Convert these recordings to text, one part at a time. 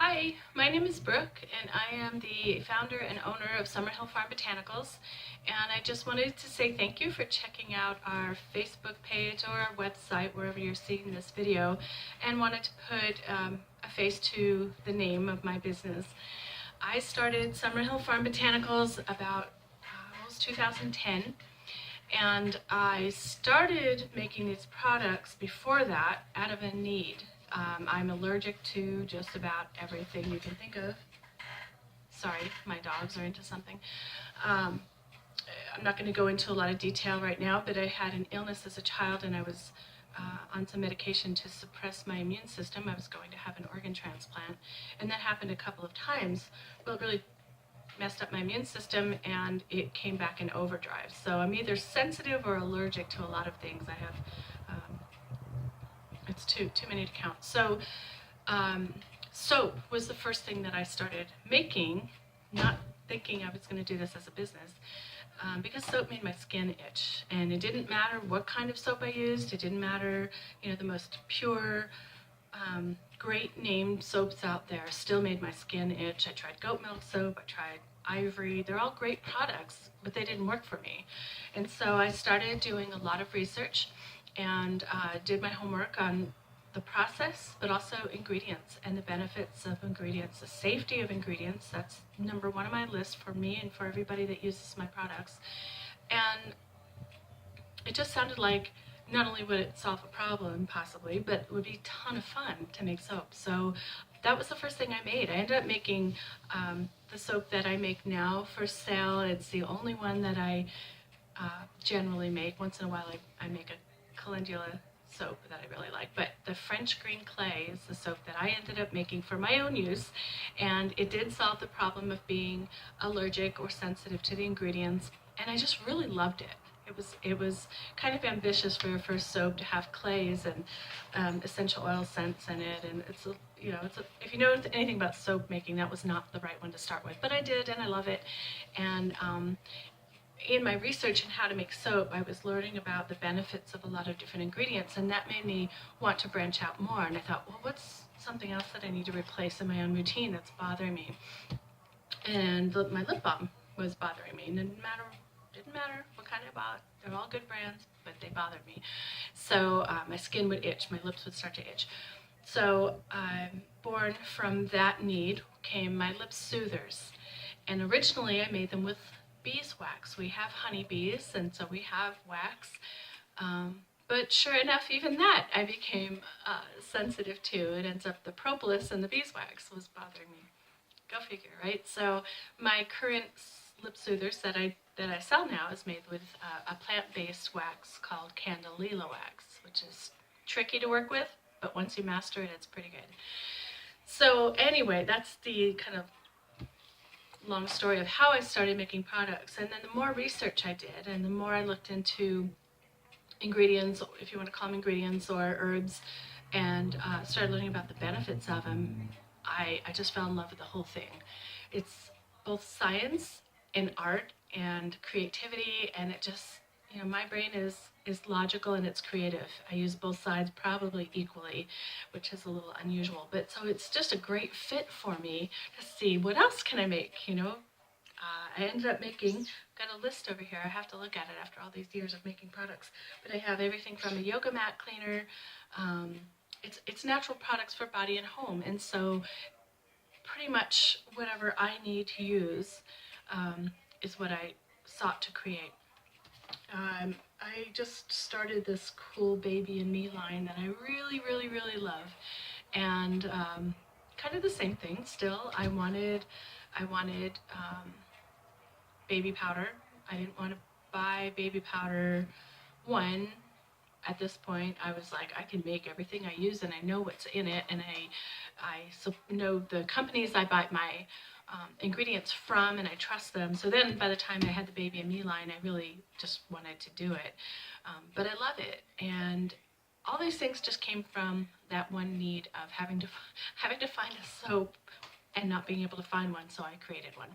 Hi, my name is Brooke, and I am the founder and owner of Summer Hill Farm Botanicals. And I just wanted to say thank you for checking out our Facebook page or our website, wherever you're seeing this video, and wanted to put a face to the name of my business. I started Summer Hill Farm Botanicals about almost 2010. And I started making these products before that out of a need. I'm allergic to just about everything you can think of. Sorry, my dogs are into something. Um, I'm not going to go into a lot of detail right now, but I had an illness as a child and I was on some medication to suppress my immune system. I was going to have an organ transplant, and that happened a couple of times. Well, it really messed up my immune system and it came back in overdrive. So I'm either sensitive or allergic to a lot of things. I have, it's too many to count. So soap was the first thing that I started making, not thinking I was going to do this as a business, because soap made my skin itch. And it didn't matter what kind of soap I used. It didn't matter, the most pure, great name soaps out there still made my skin itch. I tried goat milk soap, I tried Ivory. They're all great products, but they didn't work for me. And so I started doing a lot of research and did my homework on the process, but also ingredients and the benefits of ingredients, the safety of ingredients. That's number one on my list for me and for everybody that uses my products. And it just sounded like not only would it solve a problem, possibly, but it would be a ton of fun to make soap. So that was the first thing I made. I ended up making the soap that I make now for sale. It's the only one that I generally make. Once in a while I make a calendula soap that I really like, but the French green clay is the soap that I ended up making for my own use, and it did solve the problem of being allergic or sensitive to the ingredients, and I just really loved it. It was kind of ambitious for a first soap to have clays and essential oil scents in it, and if you know anything about soap making, that was not the right one to start with, but I did, and I love it. And in my research on how to make soap, I was learning about the benefits of a lot of different ingredients, and that made me want to branch out more. And I thought, well, what's something else that I need to replace in my own routine that's bothering me? And my lip balm was bothering me. And it didn't matter what kind I bought. They're all good brands, but they bothered me. So my skin would itch, my lips would start to itch. So born from that need came my lip soothers. And originally I made them with beeswax. We have honeybees, and so we have wax. But sure enough, even that I became sensitive to. It ends up the propolis and the beeswax was bothering me. Go figure, right? So my current lip soothers that I sell now is made with a plant-based wax called Candelilla wax, which is tricky to work with, but once you master it, it's pretty good. So anyway, that's the kind of long story of how I started making products. And then the more research I did and the more I looked into ingredients, if you want to call them ingredients, or herbs, and started learning about the benefits of them, I just fell in love with the whole thing. It's both science and art and creativity, and it just, my brain is logical and it's creative. I use both sides probably equally, which is a little unusual, but so it's just a great fit for me to see what else can I make. I ended up making, got a list over here, I have to look at it after all these years of making products, but I have everything from a yoga mat cleaner. It's natural products for body and home, and so pretty much whatever I need to use is what I sought to create. I just started this cool Baby and Me line that I really, really, really love, and kind of the same thing still. I wanted baby powder. I didn't want to buy baby powder. One, at this point, I was like, I can make everything I use and I know what's in it, and I know the companies I buy my ingredients from, and I trust them. So then by the time I had the Baby and Me line, I really just wanted to do it. But I love it, and all these things just came from that one need of having to find a soap and not being able to find one, so I created one.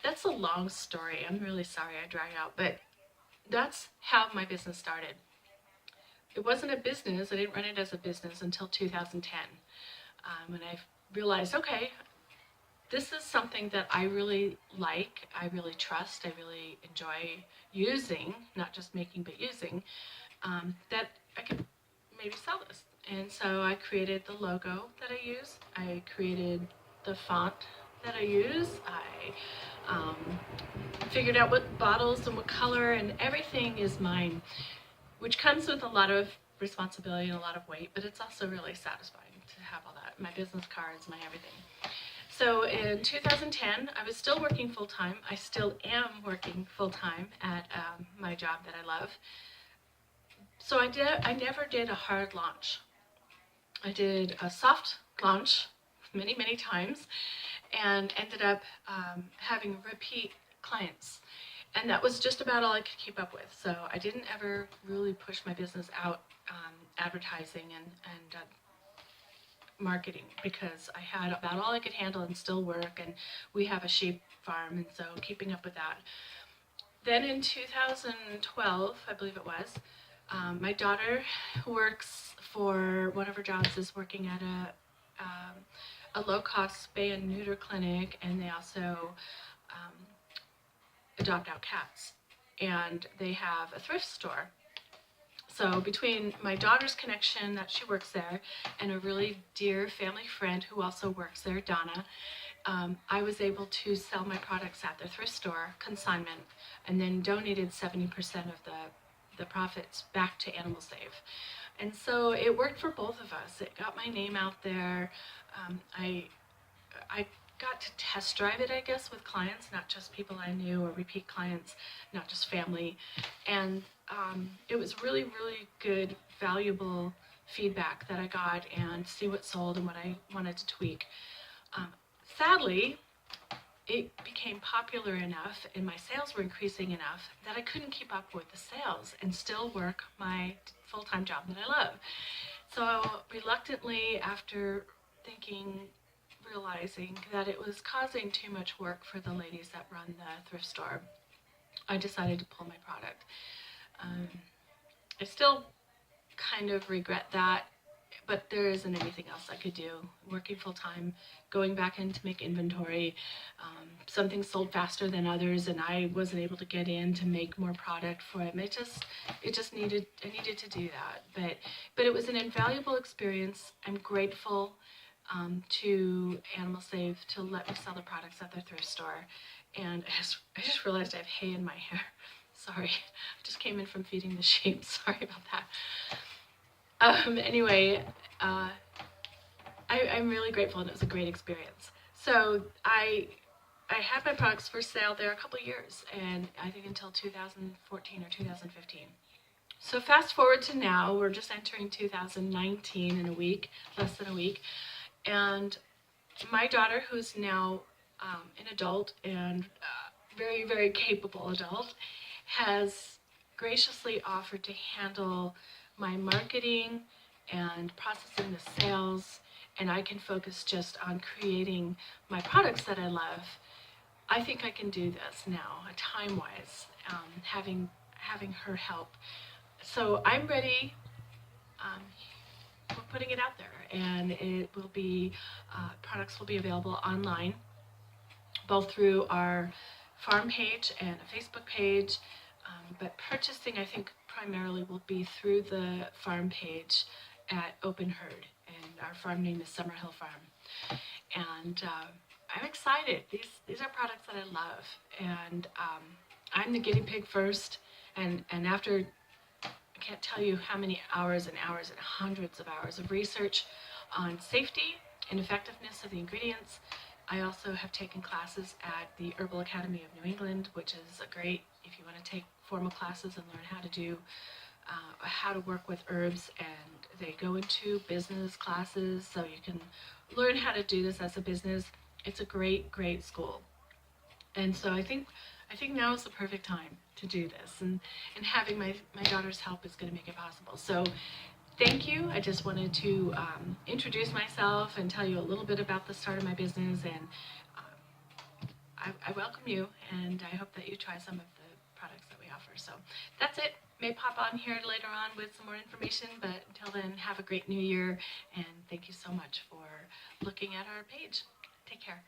That's a long story. I'm really sorry I drag out, but that's how my business started. It wasn't a business. I didn't run it as a business until 2010, when I realized, okay, this is something that I really like, I really trust, I really enjoy using, not just making but using, that I could maybe sell this. And so I created the logo that I use, I created the font that I use, I figured out what bottles and what color, and everything is mine, which comes with a lot of responsibility and a lot of weight, but it's also really satisfying to have all that, my business cards, my everything. So in 2010, I was still working full-time. I still am working full-time at my job that I love. So I never did a hard launch. I did a soft launch many, many times and ended up having repeat clients. And that was just about all I could keep up with. So I didn't ever really push my business out, advertising and marketing, because I had about all I could handle and still work, and we have a sheep farm, and so keeping up with that. Then in 2012, I believe it was, my daughter works for one of her jobs is working at a low-cost spay and neuter clinic, and they also adopt out cats, and they have a thrift store. So between my daughter's connection that she works there and a really dear family friend who also works there, Donna, I was able to sell my products at the thrift store, consignment, and then donated 70% of the profits back to Animal Save. And so it worked for both of us. It got my name out there. I got to test drive it, I guess, with clients, not just people I knew or repeat clients, not just family. And it was really, really good, valuable feedback that I got, and see what sold and what I wanted to tweak. Sadly, it became popular enough and my sales were increasing enough that I couldn't keep up with the sales and still work my full-time job that I love. So reluctantly, after realizing that it was causing too much work for the ladies that run the thrift store, I decided to pull my product. I still kind of regret that, but there isn't anything else I could do. Working full-time, going back in to make inventory, some things sold faster than others, and I wasn't able to get in to make more product for them. I needed to do that, but it was an invaluable experience. I'm grateful to Animal Save to let me sell the products at their thrift store, and I just realized I have hay in my hair. Sorry, I just came in from feeding the sheep. Sorry about that. Anyway, I'm really grateful, and it was a great experience. So I had my products for sale there a couple years, and I think until 2014 or 2015. So fast forward to now, we're just entering 2019 in a week, less than a week, and my daughter, who's now an adult and very, very capable adult, has graciously offered to handle my marketing and processing the sales, and I can focus just on creating my products that I love. I think I can do this now, time-wise, having her help. So I'm ready. We're putting it out there, and it will be products will be available online, both through our farm page and a Facebook page, but purchasing, I think, primarily will be through the farm page at Open Herd, and our farm name is Summer Hill Farm. And I'm excited. These are products that I love, and I'm the guinea pig first, and after, I can't tell you how many hours and hours and hundreds of hours of research on safety and effectiveness of the ingredients. I also have taken classes at the Herbal Academy of New England, which is great if you want to take formal classes and learn how to work with herbs, and they go into business classes, so you can learn how to do this as a business. It's a great, great school. And so I think now is the perfect time to do this, and having my daughter's help is going to make it possible. So thank you. I just wanted to introduce myself and tell you a little bit about the start of my business, and I welcome you, and I hope that you try some of the products that we offer. So that's it. May pop on here later on with some more information, but until then, have a great new year, and thank you so much for looking at our page. Take care.